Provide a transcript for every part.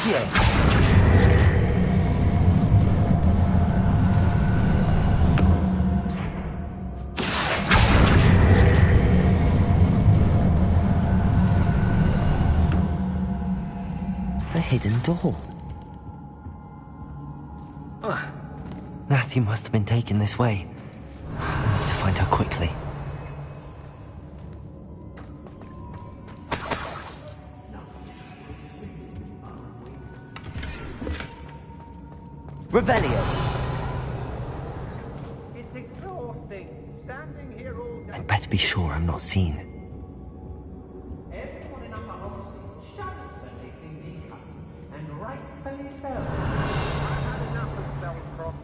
Accio. A hidden door. Natty must have been taken this way. I need to find her quickly. Revelio. It's exhausting. Standing here all day. I'd better be sure I'm not seen. Everyone in Upper Hogsmeade shudders when they see me coming, and rightfully so. I've had enough of Belcroft.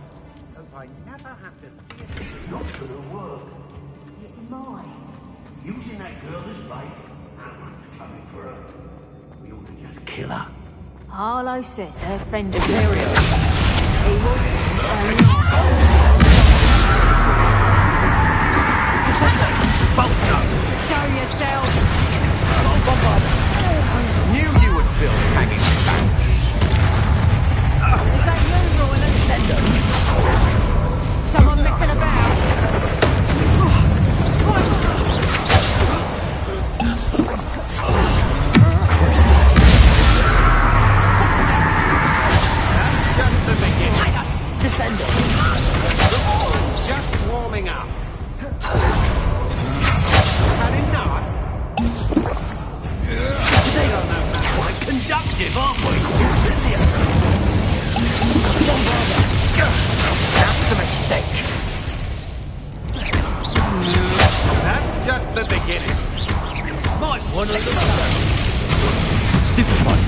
Hope I never have to see it. It's not gonna work. It might. Using that girl as bait, that one's coming for her. We ought to just kill her. Harlow says her friend Imperial. Show yourself! Knew you were still hanging back. Is that you, Roland? Someone messing about? Just the beginning. Descendant. Just warming up. Had enough? They don't know how. Quite conductive, aren't we? Incendio. That's a mistake. That's just the beginning. Might want a little Stupid one.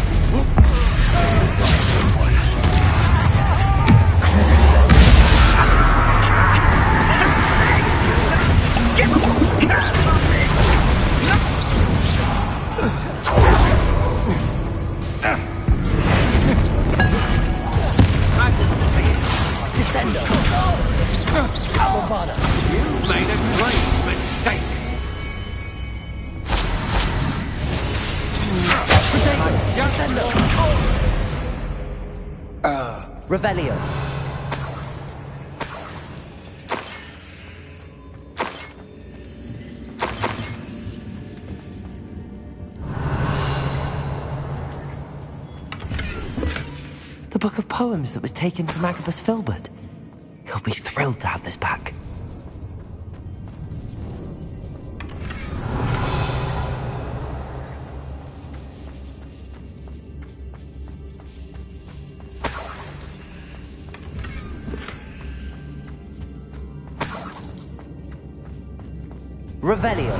Descendo. Bombada. You made a great mistake. Just Revelio. The book of poems that was taken from Agabus Filbert. He'll be thrilled to have this back. Revelio.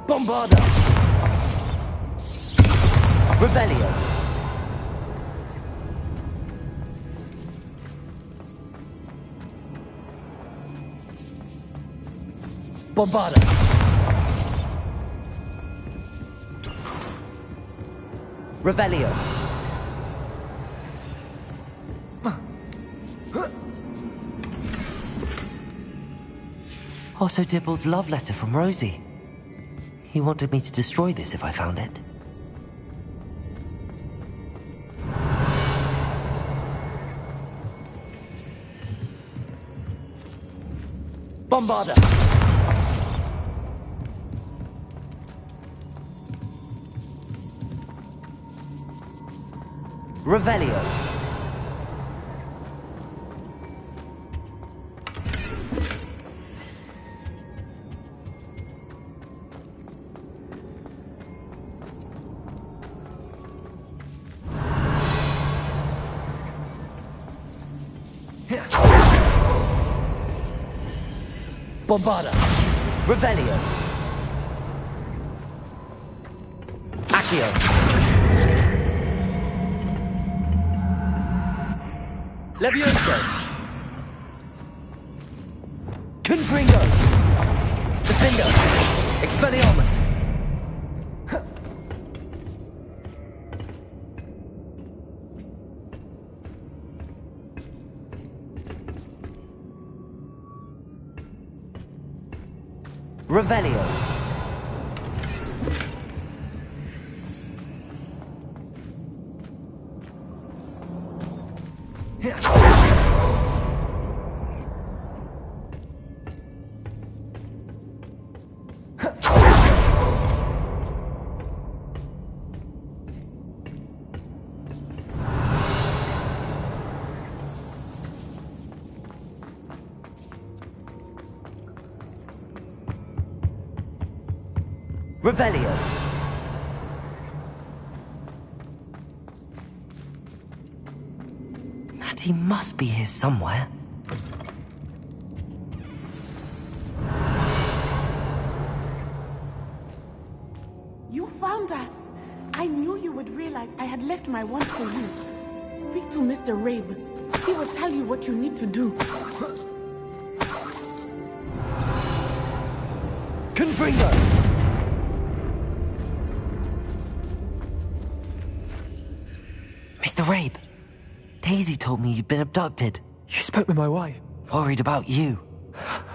Bombarda. Revelio. Bombarda. Revelio. Otto Dibble's love letter from Rosie. He wanted me to destroy this if I found it. Bombarda. Revelio. Bombarda. Revelio. Accio. Levioso. Confringo. Definitive. Expelliarmus! Revelio. Revelio. Natty must be here somewhere. You found us. I knew you would realize I had left my wand for you. Speak to Mr. Rabe. He will tell you what you need to do. Confringo! Mr. Rabe, Daisy told me you'd been abducted. You spoke with my wife. Worried about you.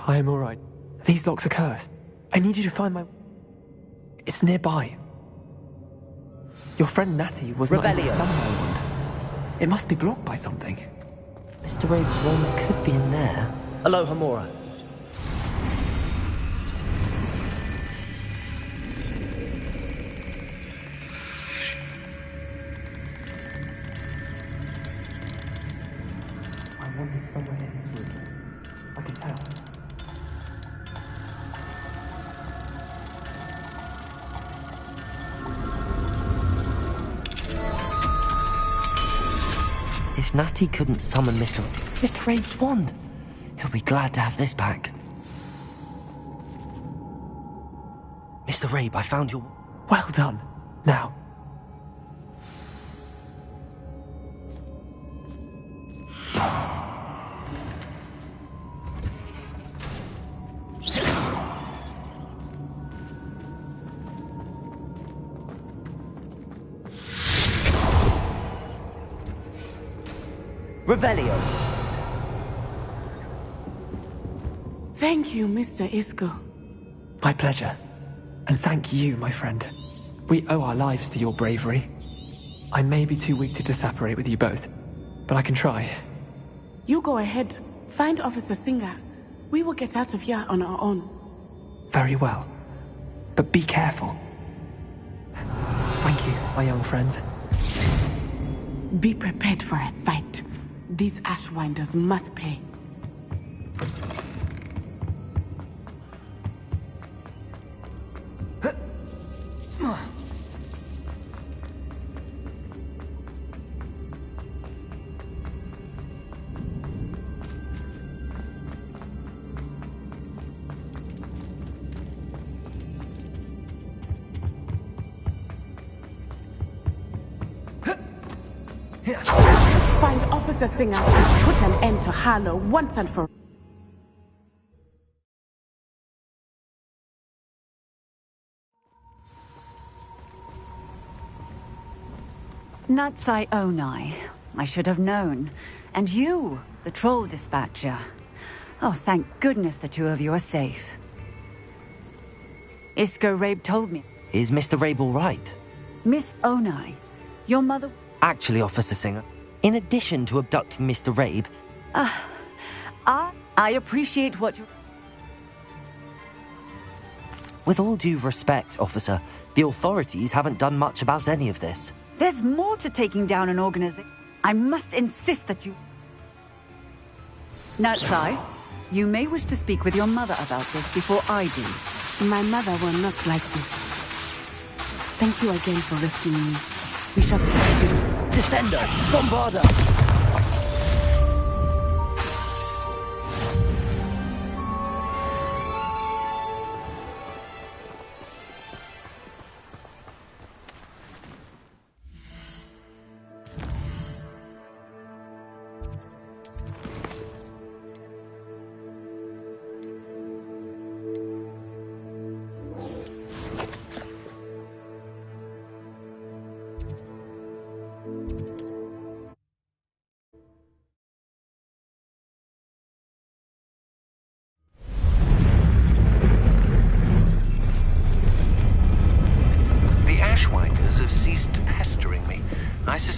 I am all right. These locks are cursed. I need you to find my... It's nearby. Your friend Natty was not able to Revelio. summon my wand. It must be blocked by something. Mr. Rabe's wand could be in there. Aloha, Mora. My wand is somewhere in this room. I can tell. If Natty couldn't summon Mr. Rabe's wand, he'll be glad to have this back. Mr. Rabe, I found your... Well done. Now, Revelio. Thank you, Mr. Isco. my pleasure. And thank you, my friend. We owe our lives to your bravery. I may be too weak to disapparate with you both, but I can try. You go ahead. Find Officer Singer. We will get out of here on our own. Very well. But be careful. Thank you, my young friends. Be prepared for a fight. These Ashwinders must pay. Let's find Officer Singer and put an end to Harlow once and for all. Natsai Onai. I should have known. And you, the troll dispatcher. Oh, thank goodness the two of you are safe. Isco Rabe told me. Is Mr. Rabe all right? Miss Onai, your mother... Actually, Officer Singer, in addition to abducting Mr. Rabe, I appreciate what you... with all due respect, Officer, the authorities haven't done much about any of this. There's more to taking down an organization. I must insist that you... Natsai, you may wish to speak with your mother about this before I do. My mother will not like this. Thank you again for rescuing me. We shall speak soon. Descendo! Bombarda!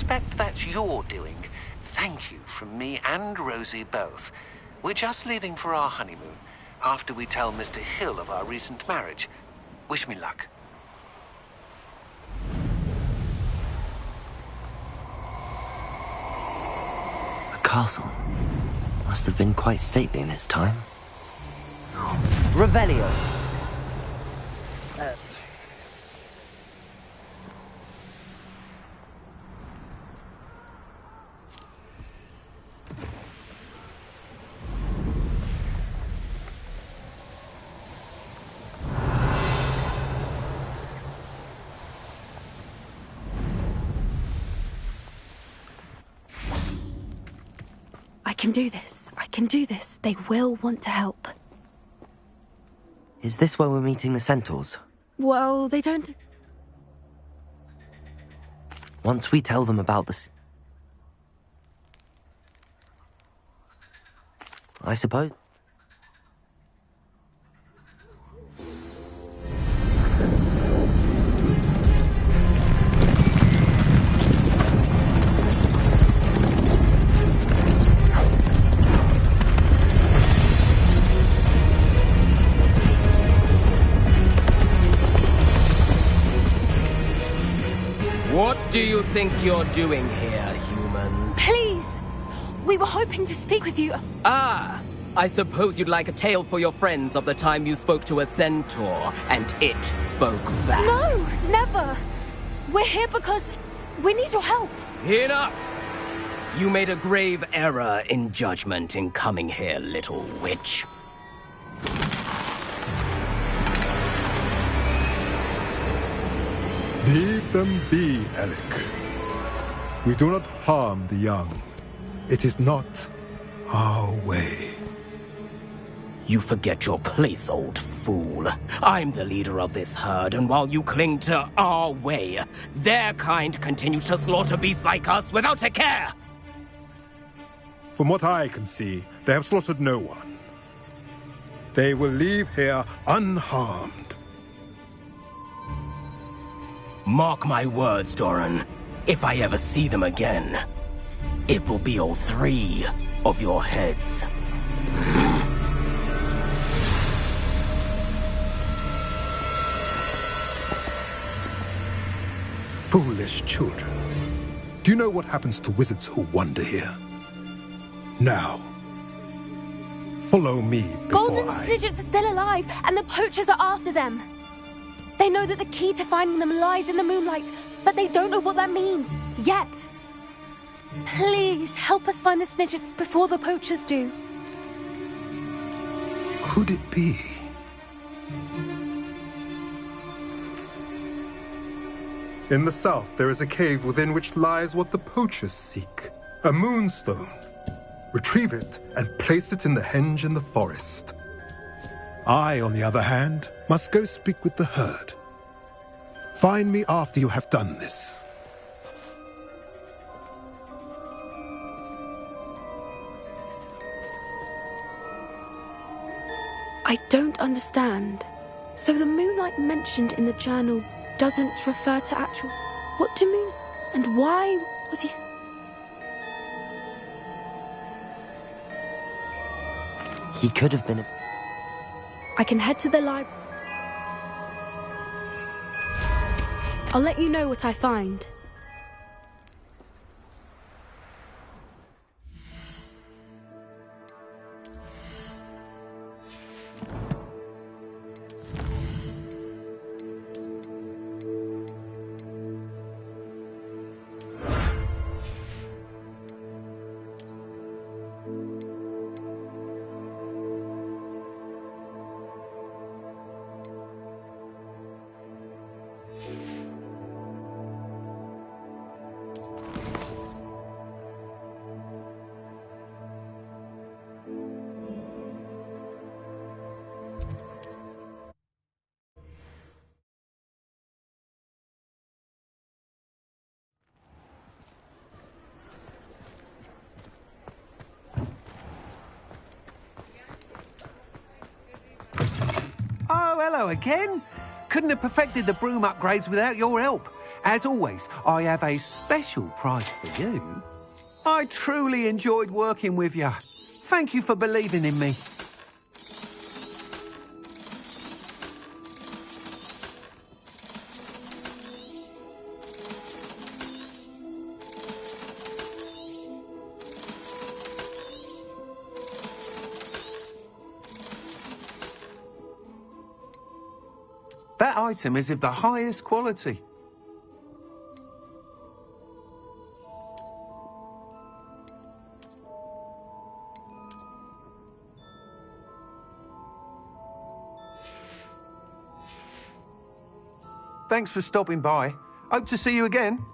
suspect that's your doing, thank you from me and Rosie both. We're just leaving for our honeymoon, after we tell Mr. Hill of our recent marriage. Wish me luck. A castle. Must have been quite stately in its time. Revelio. I can do this. I can do this. They will want to help. Is this where we're meeting the centaurs? Well, they don't... Once we tell them about this... I suppose... What do you think you're doing here, humans? Please! We were hoping to speak with you. Ah! I suppose you'd like a tale for your friends of the time you spoke to a centaur, and it spoke back. No! Never! We're here because we need your help. Enough! You made a grave error in judgment in coming here, little witch. Leave them be, Alec. We do not harm the young. It is not our way. You forget your place, old fool. I'm the leader of this herd, and while you cling to our way, their kind continue to slaughter beasts like us without a care! From what I can see, they have slaughtered no one. They will leave here unharmed. Mark my words, Doran. If I ever see them again, it will be all 3 of your heads. Foolish children. Do you know what happens to wizards who wander here? Now, follow me before Golden Snidgets are still alive, and the poachers are after them. They know that the key to finding them lies in the moonlight, but they don't know what that means, yet. Please, help us find the Snidgets before the poachers do. Could it be? In the south, there is a cave within which lies what the poachers seek. A moonstone. Retrieve it and place it in the henge in the forest. I, on the other hand, must go speak with the herd. Find me after you have done this. I don't understand. So the moonlight mentioned in the journal doesn't refer to actual... What do moons... And why was he... He could have been a... I can head to the library. I'll let you know what I find. Oh, hello again. Couldn't have perfected the broom upgrades without your help. As always, I have a special prize for you. I truly enjoyed working with you. Thank you for believing in me. That item is of the highest quality. Thanks for stopping by. Hope to see you again.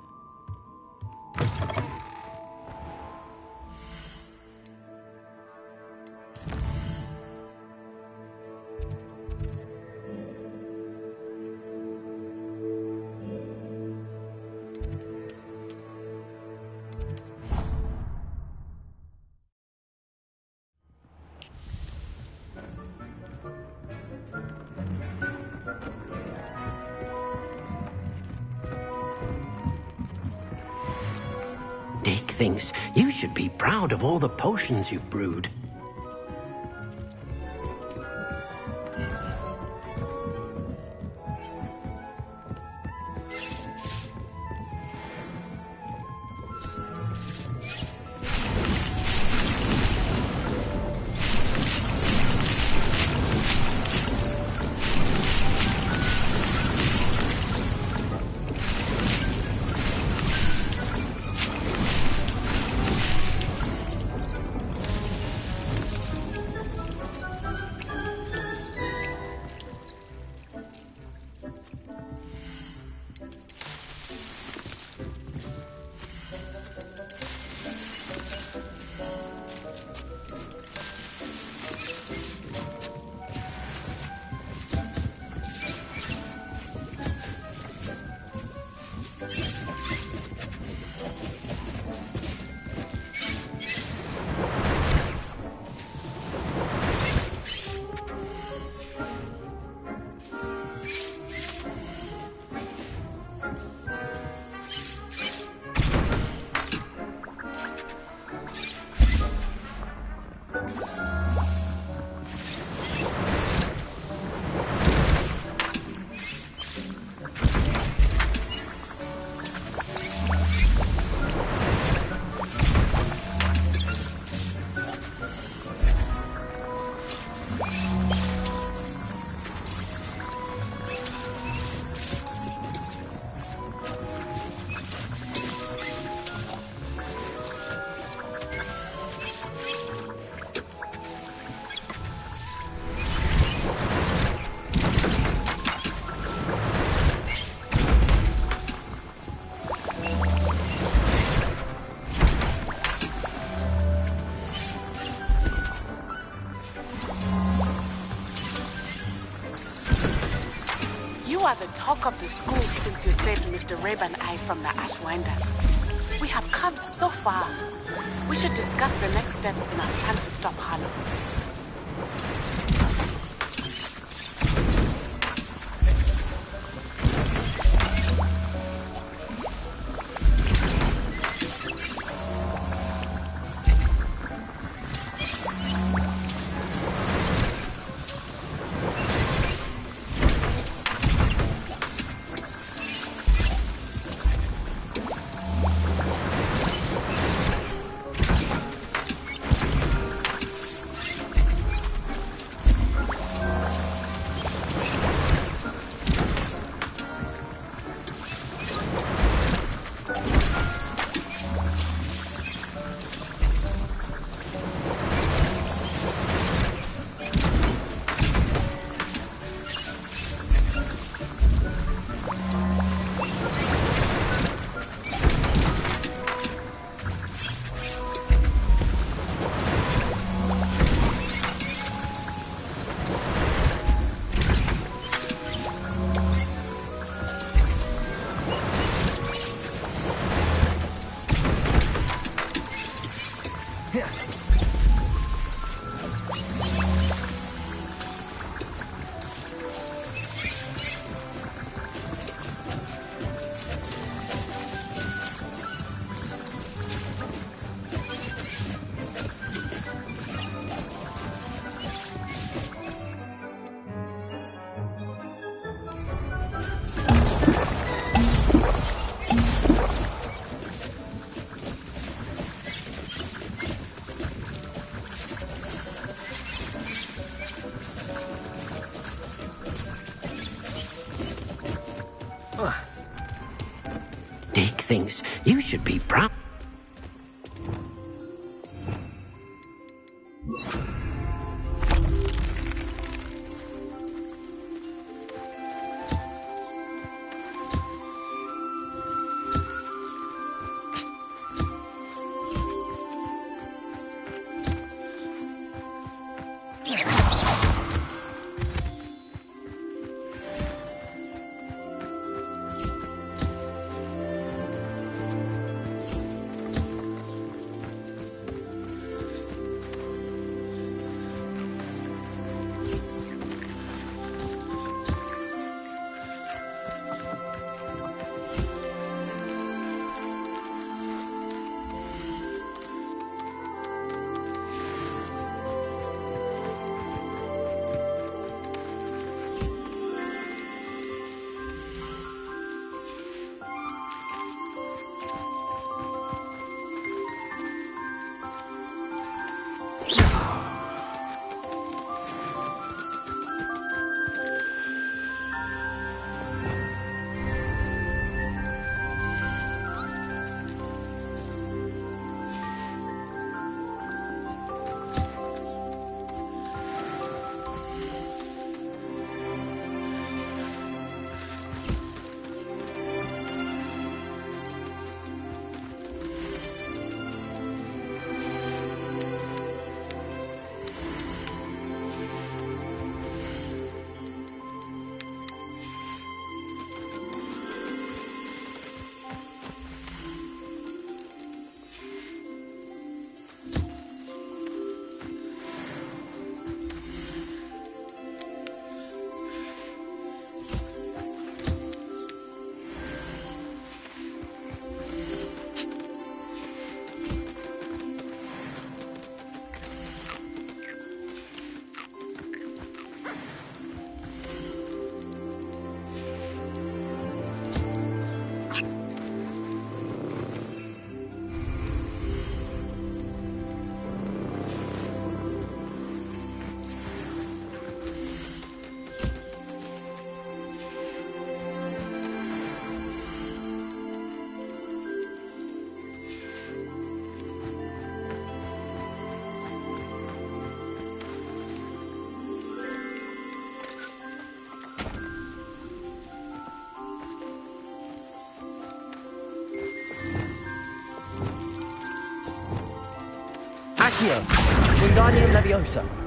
Dick thinks you should be proud of all the potions you've brewed. You are the talk of the school since you saved Mr. Rabe and I from the Ashwinders. We have come so far. We should discuss the next steps in our plan to stop Harlow. Dick thinks you should be proud. Accio, Wingardium Leviosa.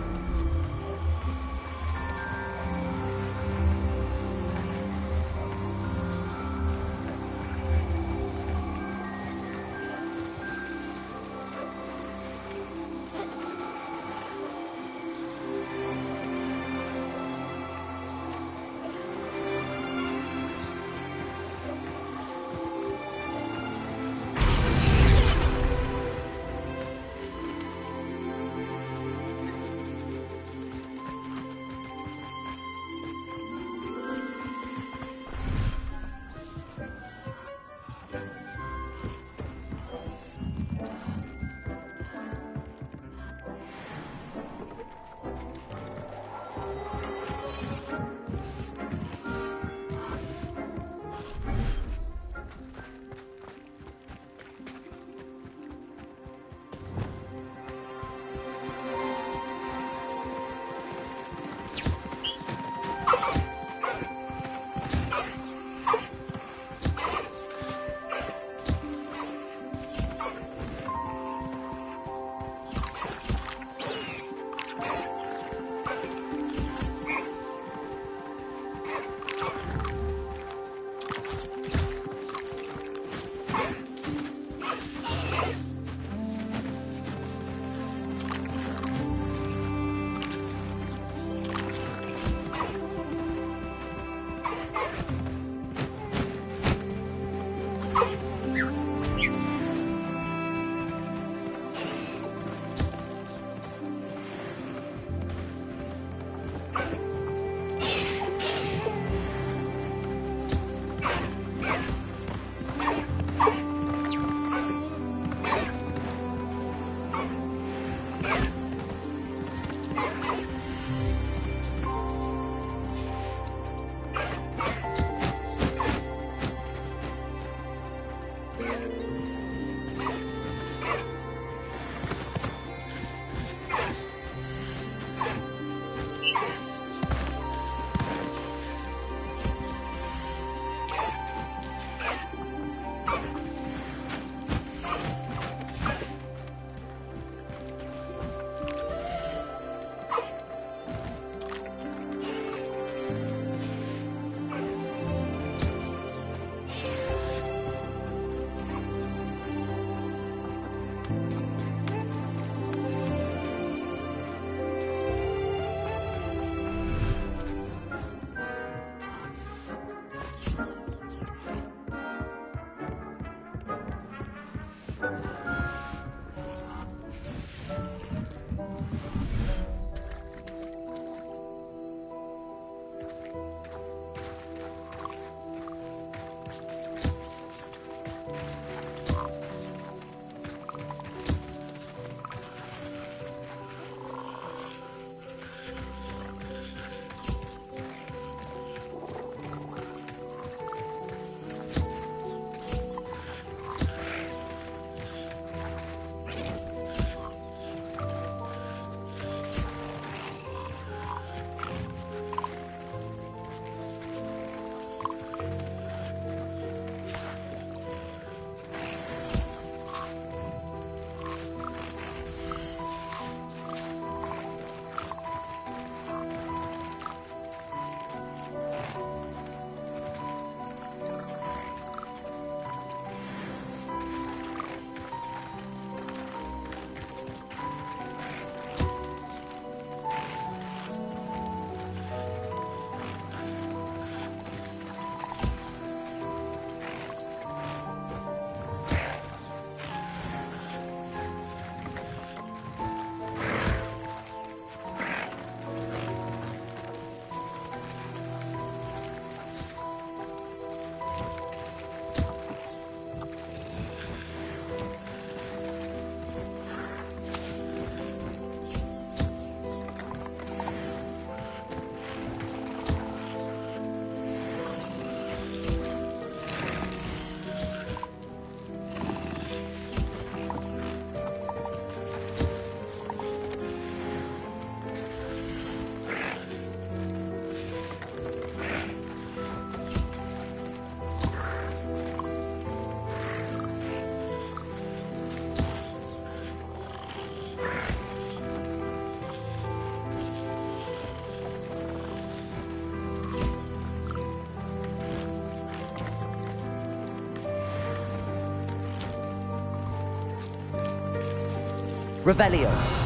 Revelio.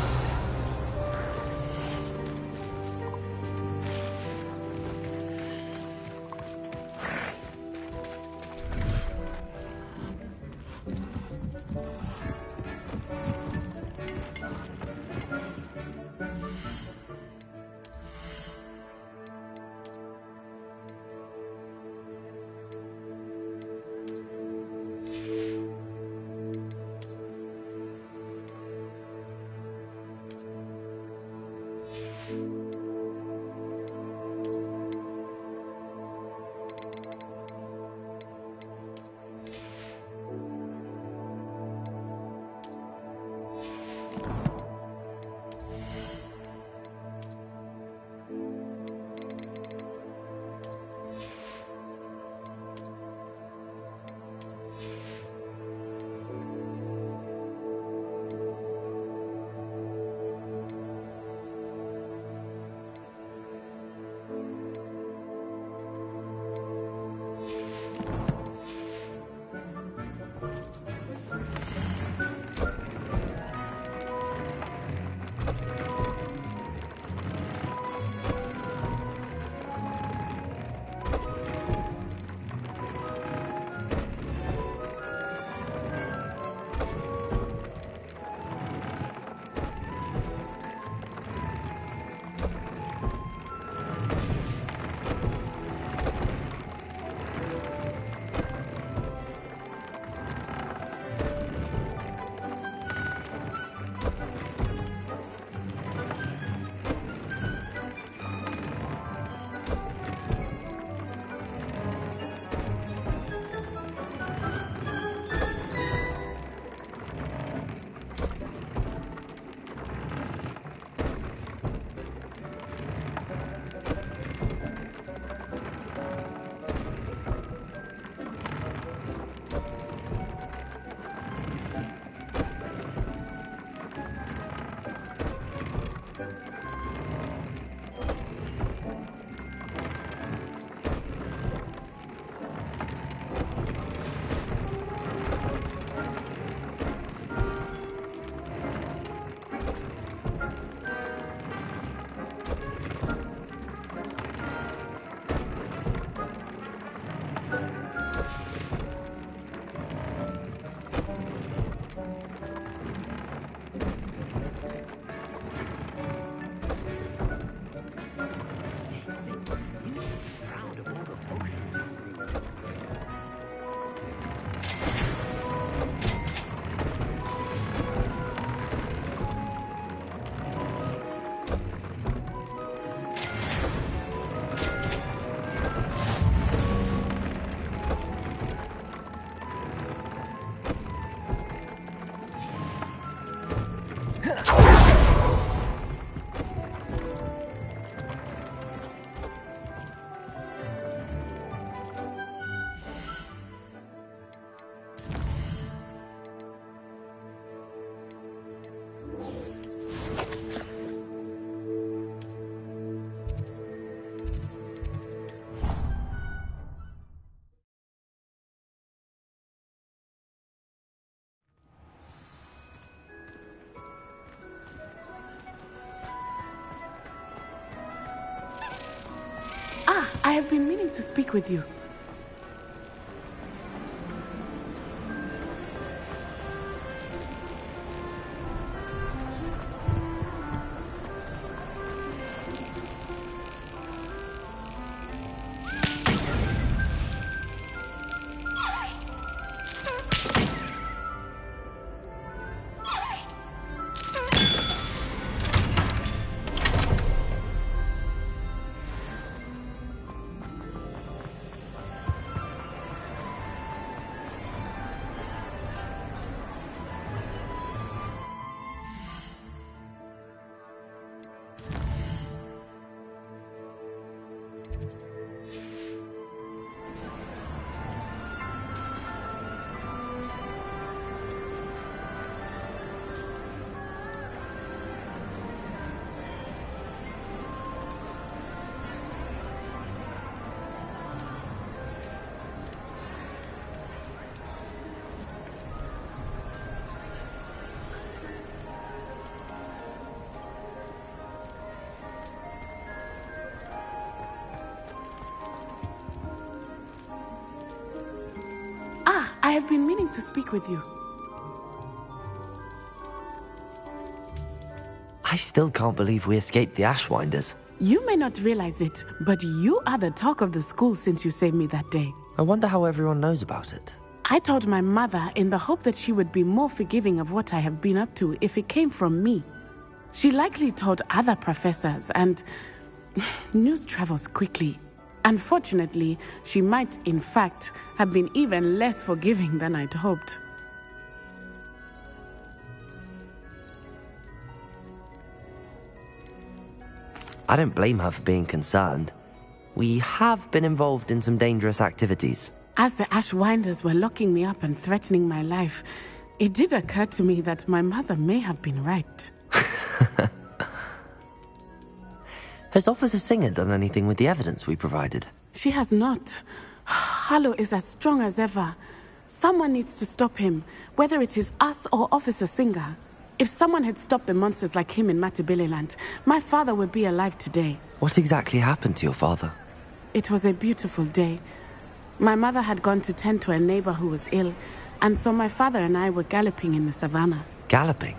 I have been meaning to speak with you. I have been meaning to speak with you. I still can't believe we escaped the Ashwinders. You may not realize it, but you are the talk of the school since you saved me that day. I wonder how everyone knows about it. I told my mother in the hope that she would be more forgiving of what I have been up to if it came from me. She likely told other professors, and news travels quickly. Unfortunately, she might, in fact, have been even less forgiving than I'd hoped. I don't blame her for being concerned. We have been involved in some dangerous activities. As the Ashwinders were locking me up and threatening my life, it did occur to me that my mother may have been right. Has Officer Singer done anything with the evidence we provided? She has not. Harlow is as strong as ever. Someone needs to stop him, whether it is us or Officer Singer. If someone had stopped the monsters like him in Matabeleland, my father would be alive today. What exactly happened to your father? It was a beautiful day. My mother had gone to tend to a neighbor who was ill, and so my father and I were galloping in the savannah. Galloping?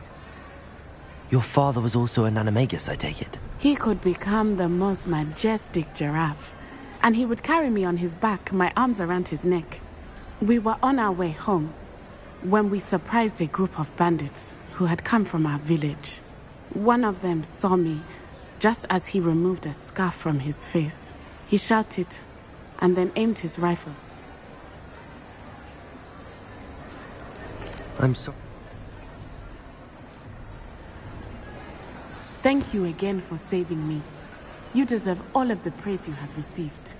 Your father was also an animagus, I take it? He could become the most majestic giraffe, and he would carry me on his back, my arms around his neck. We were on our way home when we surprised a group of bandits who had come from our village. One of them saw me just as he removed a scarf from his face. He shouted and then aimed his rifle. I'm sorry. Thank you again for saving me. You deserve all of the praise you have received.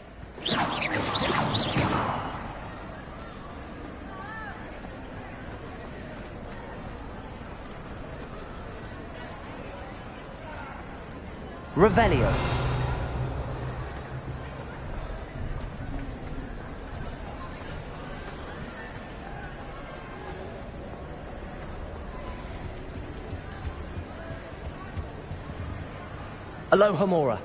Revelio. Aloha Mora.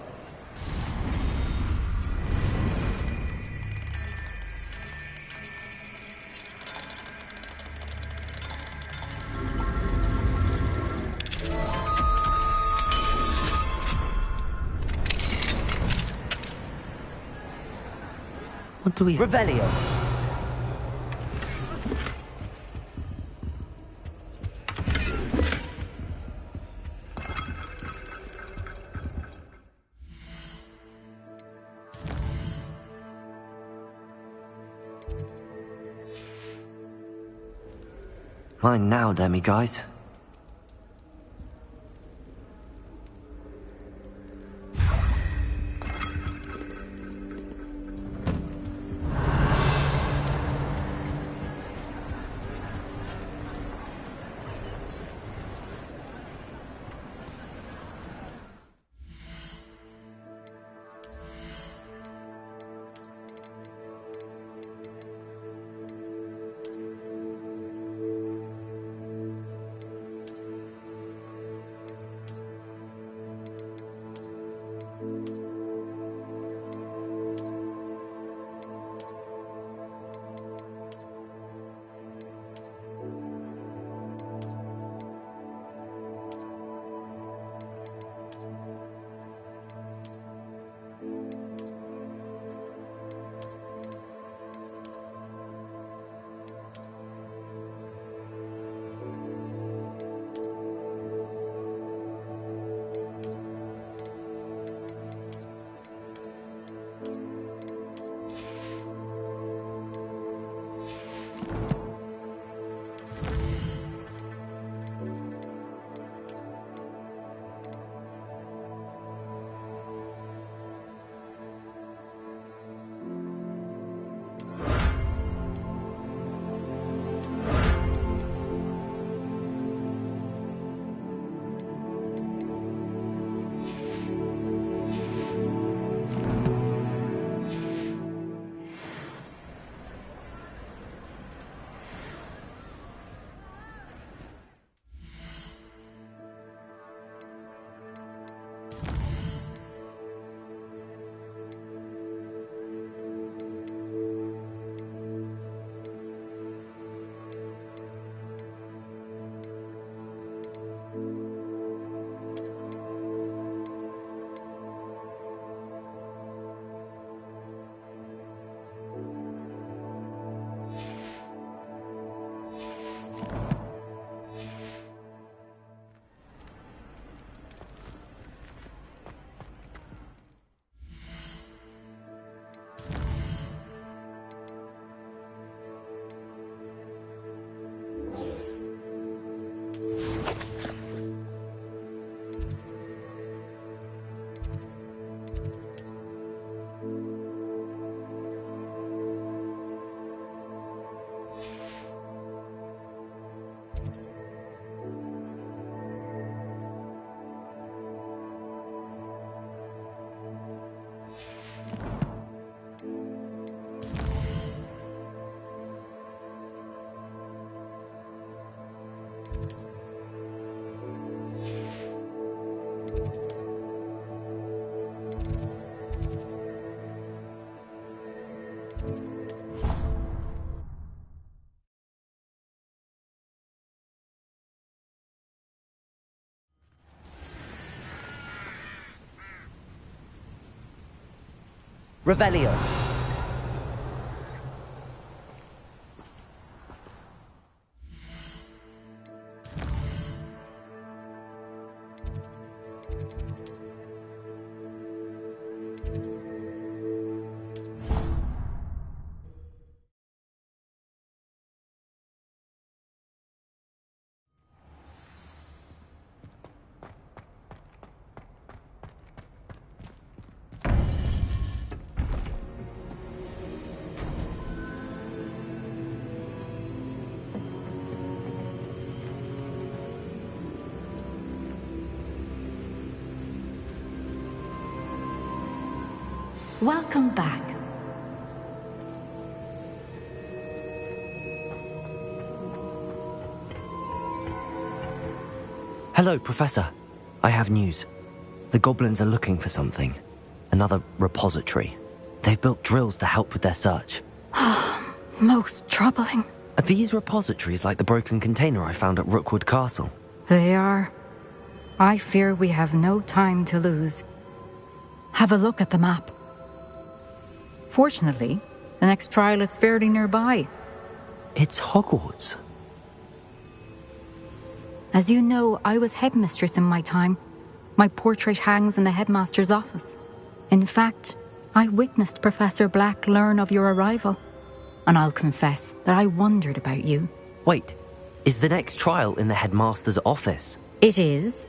What do we... Revelio. Mine now, demi-guys. Revelio. Welcome back. Hello, Professor. I have news. The goblins are looking for something. Another repository. They've built drills to help with their search. Most troubling. Are these repositories like the broken container I found at Rookwood Castle? They are. I fear we have no time to lose. Have a look at the map. Fortunately, the next trial is fairly nearby. It's Hogwarts. As you know, I was headmistress in my time. My portrait hangs in the headmaster's office. In fact, I witnessed Professor Black learn of your arrival. And I'll confess that I wondered about you. Wait, is the next trial in the headmaster's office? It is.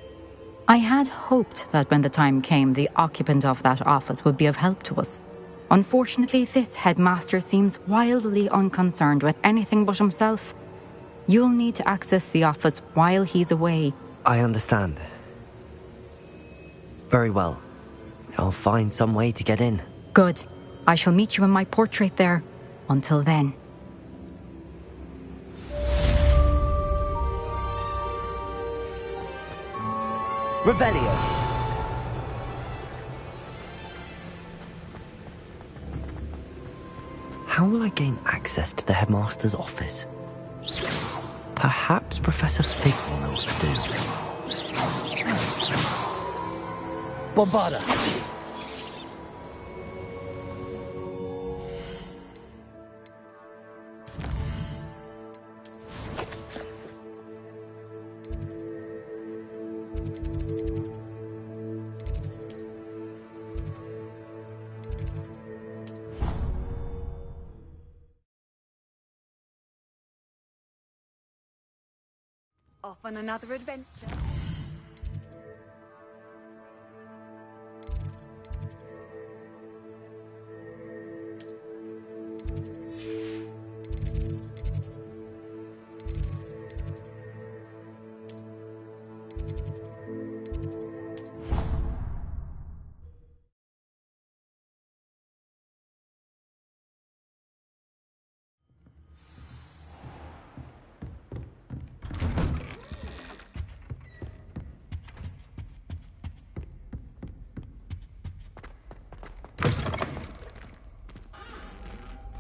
I had hoped that when the time came, the occupant of that office would be of help to us. Unfortunately, this headmaster seems wildly unconcerned with anything but himself. You'll need to access the office while he's away. I understand. Very well. I'll find some way to get in. Good. I shall meet you in my portrait there. Until then. Revelio. How will I gain access to the headmaster's office? Perhaps Professor Fig will know what to do. Bombarda! Off on another adventure.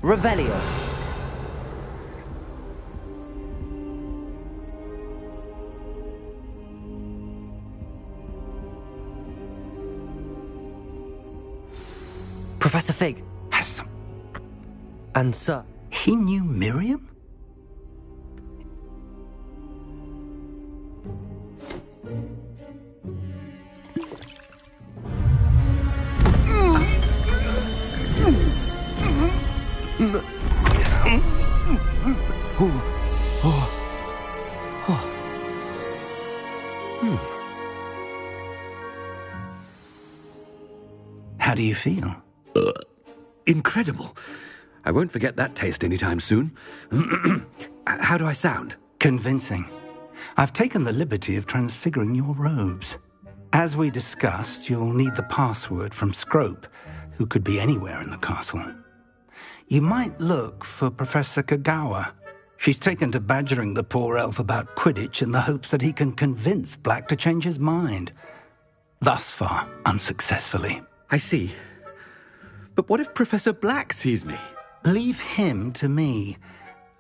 Revelio. Professor Fig. And Sir. He knew Miriam? How do you feel? Incredible. I won't forget that taste anytime soon. How do I sound? Convincing. I've taken the liberty of transfiguring your robes. As we discussed, you'll need the password from Scrope, who could be anywhere in the castle. You might look for Professor Kagawa. She's taken to badgering the poor elf about Quidditch in the hopes that he can convince Black to change his mind. Thus far, unsuccessfully. I see. But what if Professor Black sees me? Leave him to me.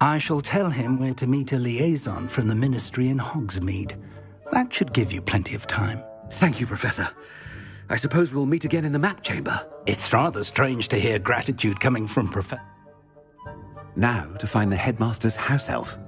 I shall tell him where to meet a liaison from the Ministry in Hogsmeade. That should give you plenty of time. Thank you, Professor. I suppose we'll meet again in the map chamber. It's rather strange to hear gratitude coming from Professor. Now to find the headmaster's house elf.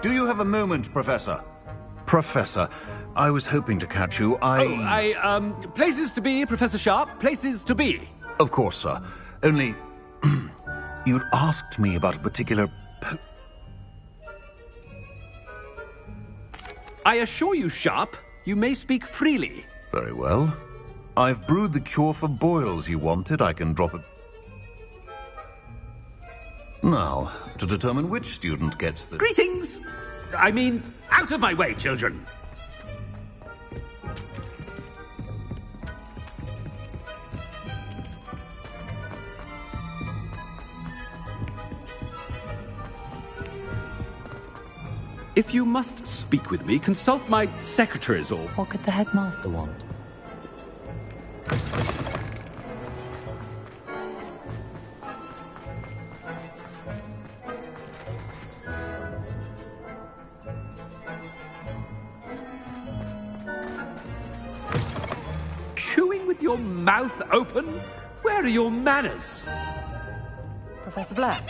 Do you have a moment, Professor? Professor, I was hoping to catch you. Places to be, Professor Sharp, places to be. Of course, sir. Only, you'd asked me about a particular... I assure you, Sharp, you may speak freely. Very well. I've brewed the cure for boils you wanted. I can drop it... Now, to determine which student gets the... Greetings! I mean, out of my way, children! If you must speak with me, consult my secretaries or... What could the headmaster want? Chewing with your mouth open? Where are your manners? Professor Black,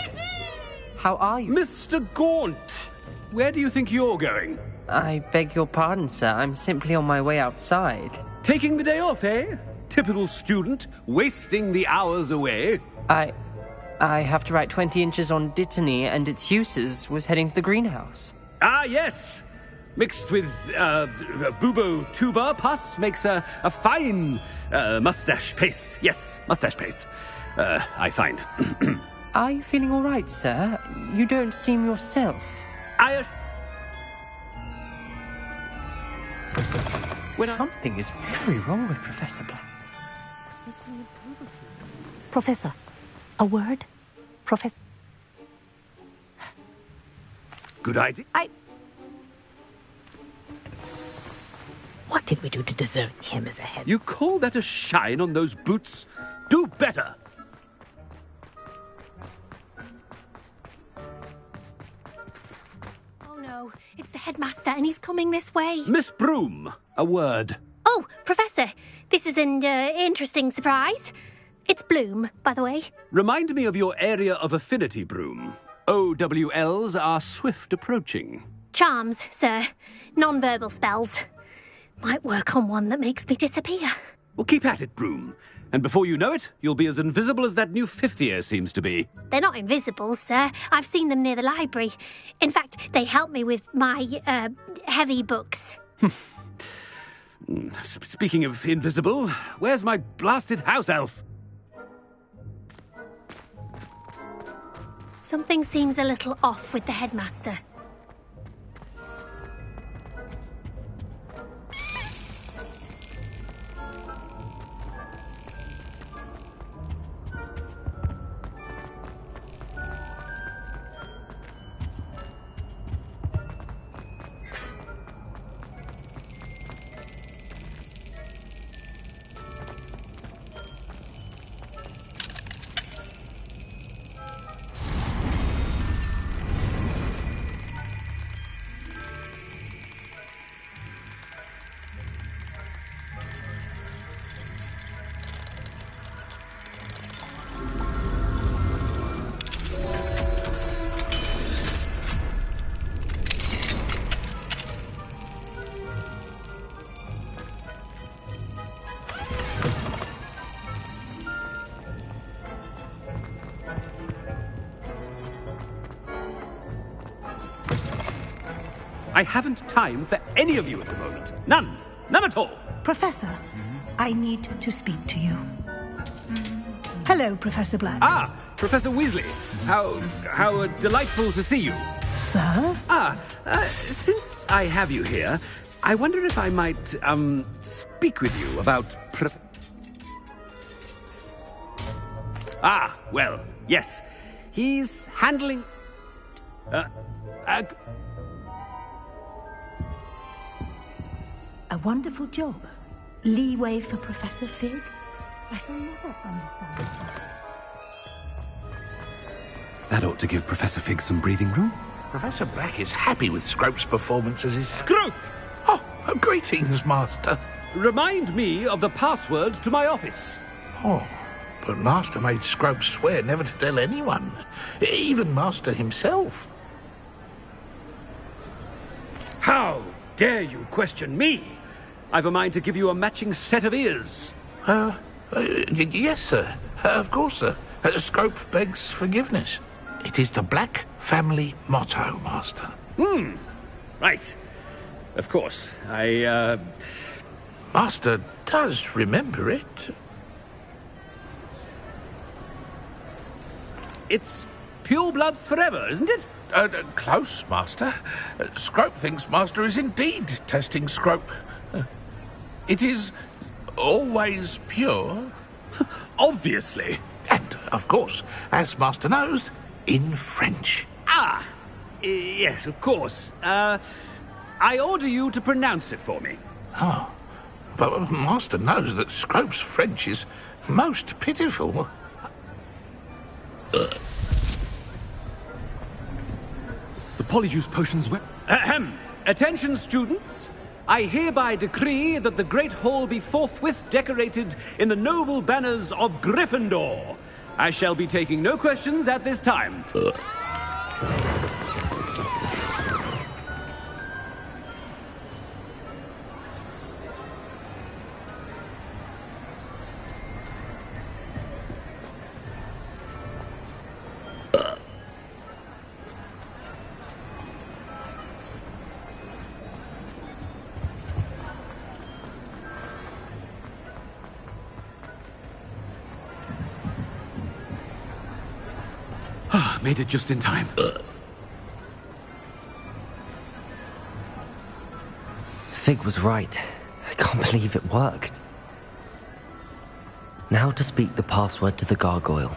how are you? Mr. Gaunt, where do you think you're going? I beg your pardon, sir. I'm simply on my way outside. Taking the day off, eh? Typical student, wasting the hours away. I have to write 20 inches on Dittany and its uses. Was heading to the greenhouse. Ah, yes. Mixed with bubo tuber pus makes a fine mustache paste. Yes, mustache paste. I find. Are you feeling all right, sir? You don't seem yourself. Something is very wrong with Professor Black. Professor, a word? Professor... Good idea. What did we do to deserve him as a head? You call that a shine on those boots? Do better! Oh no, it's the headmaster and he's coming this way. Miss Broom, a word. Oh, Professor, this is an interesting surprise. It's Bloom, by the way. Remind me of your area of affinity, Broom. OWLs are swift approaching. Charms, sir. Non-verbal spells. Might work on one that makes me disappear. Well, keep at it, Broom. And before you know it, you'll be as invisible as that new fifth year seems to be. They're not invisible, sir. I've seen them near the library. In fact, they help me with my, heavy books. Speaking of invisible, where's my blasted house elf? Something seems a little off with the headmaster. I haven't time for any of you at the moment. None. None at all. Professor, I need to speak to you. Hello, Professor Black. Ah, Professor Weasley. How delightful to see you. Sir? Since I have you here, I wonder if I might, speak with you about well, yes. He's handling... A wonderful job. Leeway for Professor Fig? I shall never understand that. That ought to give Professor Fig some breathing room. Professor Black is happy with Scrope's performance as his... Scrope! Oh, greetings, Master. Remind me of the password to my office. Oh, but Master made Scrope swear never to tell anyone, even Master himself. How dare you question me? I've a mind to give you a matching set of ears. Yes, sir. Of course, sir. Scrope begs forgiveness. It is the Black family motto, Master. Right. Of course. Master does remember it. It's pure bloods forever, isn't it? Close, Master. Scrope thinks Master is indeed testing Scrope. It is always pure. Obviously. And, of course, as Master knows, in French. Yes, of course. I order you to pronounce it for me. Oh, but Master knows that Scrope's French is most pitiful. The polyjuice potions were... Ahem! Attention, students! I hereby decree that the Great Hall be forthwith decorated in the noble banners of Gryffindor. I shall be taking no questions at this time. Made it just in time. Fig was right. I can't believe it worked. Now to speak the password to the gargoyle.